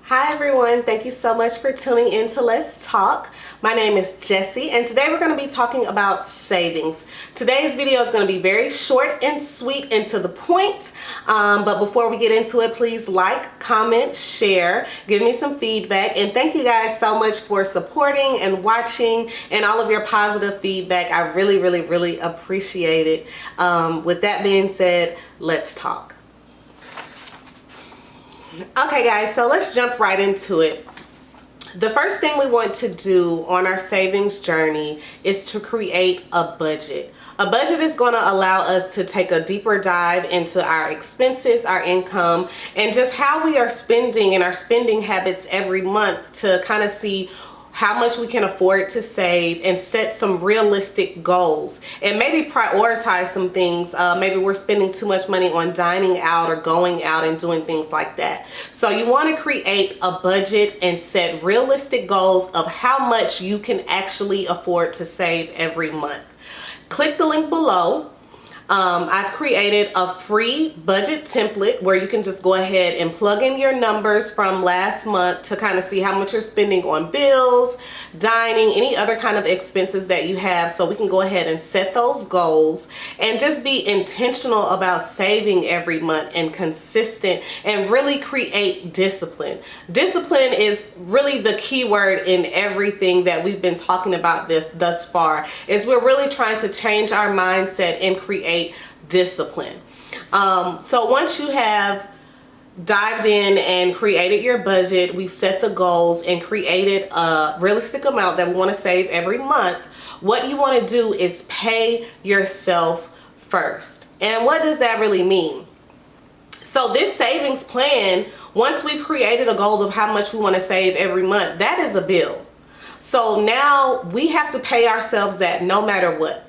Hi everyone, thank you so much for tuning in to Let's Talk. My name is Jessie and today we're going to be talking about savings. Today's video is going to be very short and sweet and to the point. But before we get into it, please like, comment, share, give me some feedback, and thank you guys so much for supporting and watching and all of your positive feedback. I really appreciate it. With that being said, let's talk. Okay guys, so let's jump right into it. The first thing we want to do on our savings journey is to create a budget. A budget is going to allow us to take a deeper dive into our expenses, our income, and just how we are spending and our spending habits every month to kind of see how much we can afford to save and set some realistic goals and maybe prioritize some things. Maybe we're spending too much money on dining out or going out and doing things like that. So you want to create a budget and set realistic goals of how much you can actually afford to save every month. Click the link below. I've created a free budget template where you can just go ahead and plug in your numbers from last month to kind of see how much you're spending on bills, dining, any other kind of expenses that you have, so we can go ahead and set those goals and just be intentional about saving every month and consistent and really create discipline. Discipline is really the key word in everything that we've been talking about thus far. Is we're really trying to change our mindset and create discipline. So once you have dived in and created your budget, we've set the goals and created a realistic amount that we want to save every month, what you want to do is pay yourself first. And what does that really mean? So this savings plan, once we've created a goal of how much we want to save every month, that is a bill. So now we have to pay ourselves that no matter what.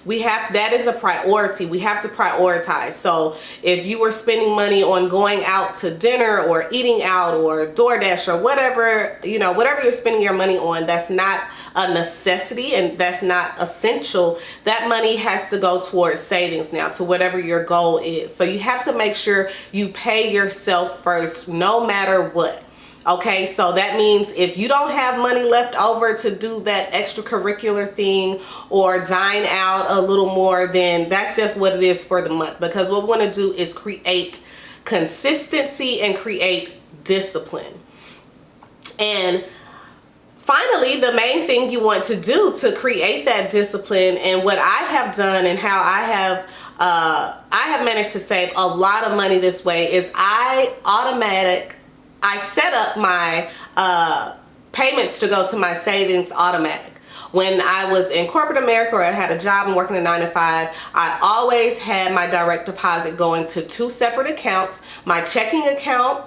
That is a priority. We have to prioritize. So if you were spending money on going out to dinner or eating out or DoorDash or whatever, whatever you're spending your money on, that's not a necessity and that's not essential. That money has to go towards savings now, to whatever your goal is. So you have to make sure you pay yourself first no matter what. Okay, so that means if you don't have money left over to do that extracurricular thing or dine out a little more, then that's just what it is for the month. Because what we want to do is create consistency and create discipline. And finally, the main thing you want to do to create that discipline, and what I have done and how I have managed to save a lot of money this way, is I set up my payments to go to my savings automatic. When I was in corporate America or I had a job and working a 9 to 5, I always had my direct deposit going to two separate accounts. My checking account,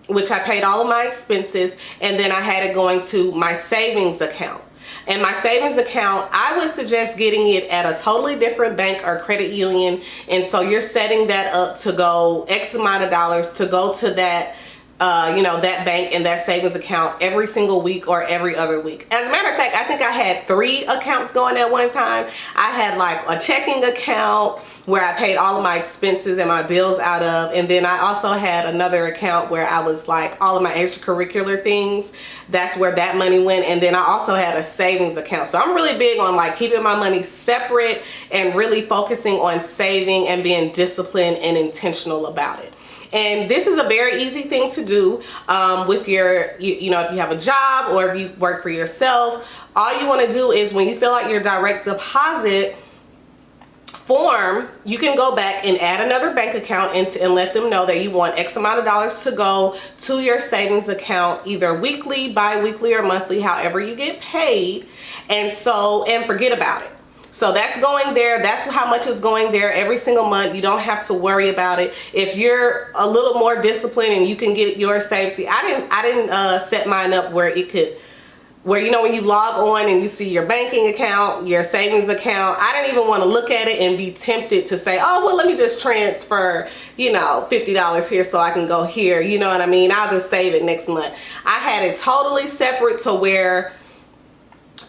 which I paid all of my expenses, and then I had it going to my savings account. And my savings account, I would suggest getting it at a totally different bank or credit union. And so you're setting that up to go X amount of dollars to go to that that bank and that savings account every single week or every other week. As a matter of fact, I think I had 3 accounts going at one time. I had like a checking account where I paid all of my expenses and my bills out of, and then I also had another account where I was like all of my extracurricular things. That's where that money went. And then I also had a savings account. So I'm really big on like keeping my money separate and really focusing on saving and being disciplined and intentional about it. And this is a very easy thing to do with your, if you have a job or if you work for yourself. All you want to do is when you fill out your direct deposit form, you can go back and add another bank account and let them know that you want X amount of dollars to go to your savings account either weekly, bi-weekly, or monthly, however you get paid. And forget about it. So that's going there. That's how much is going there every single month. You don't have to worry about it. If you're a little more disciplined and you can get yours saved. See, I didn't set mine up where it could, when you log on and you see your banking account, your savings account, I didn't even want to look at it and be tempted to say, oh, well, let me just transfer, $50 here so I can go here. You know what I mean? I'll just save it next month. I had it totally separate to where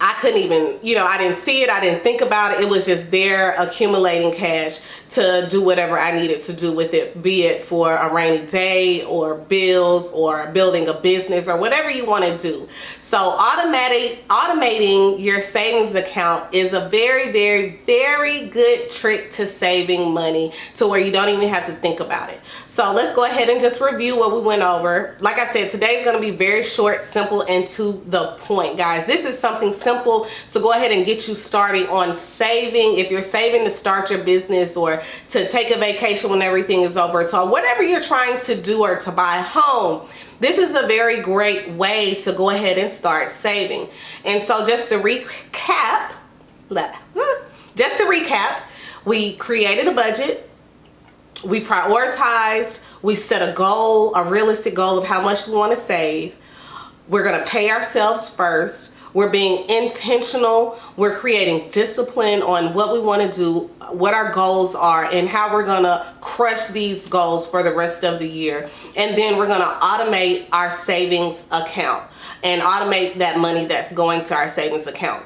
I couldn't even, I didn't see it. I didn't think about it. It was just there accumulating cash to do whatever I needed to do with it, be it for a rainy day or bills or building a business or whatever you want to do. So automating your savings account is a very, very, very good trick to saving money to where you don't even have to think about it. So let's go ahead and just review what we went over. Like I said, today's going to be very short, simple, and to the point, guys. This is something simple to go ahead and get you started on saving. If you're saving to start your business or to take a vacation when everything is over, so whatever you're trying to do, or to buy a home, this is a very great way to go ahead and start saving. And so just to recap, we created a budget. We prioritized, we set a goal, a realistic goal of how much we want to save. We're going to pay ourselves first. We're being intentional. We're creating discipline on what we want to do, what our goals are, and how we're going to crush these goals for the rest of the year. And then we're going to automate our savings account and automate that money that's going to our savings account.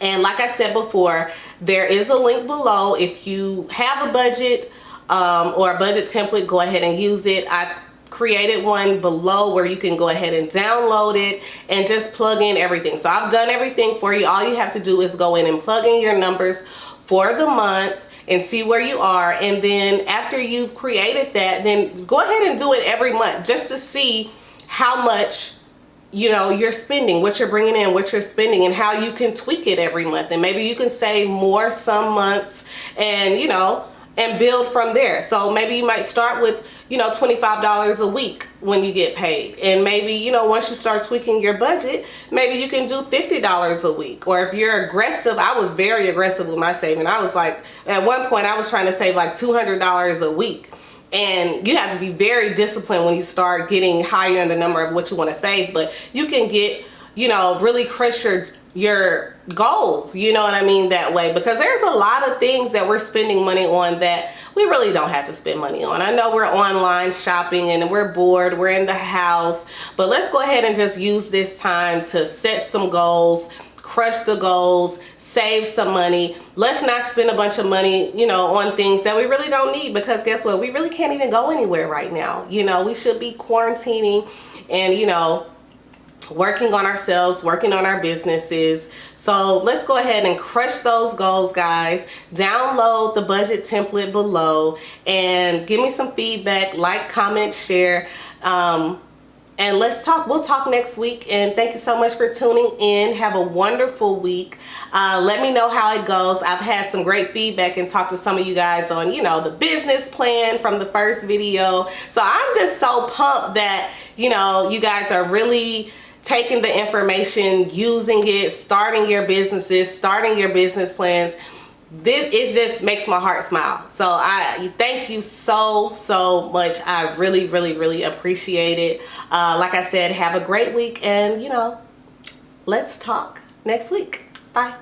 And like I said before, there is a link below. If you have a budget, or a budget template, go ahead and use it. I created one below where you can go ahead and download it and just plug in everything. So I've done everything for you. All you have to do is go in and plug in your numbers for the month and see where you are. And then after you've created that, then go ahead and do it every month just to see how much you're spending, what you're bringing in, what you're spending, and how you can tweak it every month. And maybe you can save more some months and and build from there. So maybe you might start with, $25 a week when you get paid. And maybe, once you start tweaking your budget, maybe you can do $50 a week. Or if you're aggressive, I was very aggressive with my saving. I was like, at one point I was trying to save like $200 a week. And you have to be very disciplined when you start getting higher in the number of what you want to save. But you can get, really crush your goals, that way, because there's a lot of things that we're spending money on that we really don't have to spend money on. I know we're online shopping and we're bored, we're in the house, but let's go ahead and just use this time to set some goals, crush the goals, save some money. Let's not spend a bunch of money, on things that we really don't need, because guess what? We really can't even go anywhere right now. We should be quarantining and, working on ourselves, working on our businesses. So let's go ahead and crush those goals, guys. Download the budget template below and give me some feedback, like, comment, share, and let's talk. We'll talk next week. And thank you so much for tuning in. Have a wonderful week. Let me know how it goes. I've had some great feedback and talked to some of you guys on, the business plan from the first video. So I'm just so pumped that, you guys are really taking the information, using it, starting your businesses, starting your business plans. It just makes my heart smile. So I thank you so much. I really, really, really appreciate it. Like I said, have a great week, and let's talk next week. Bye.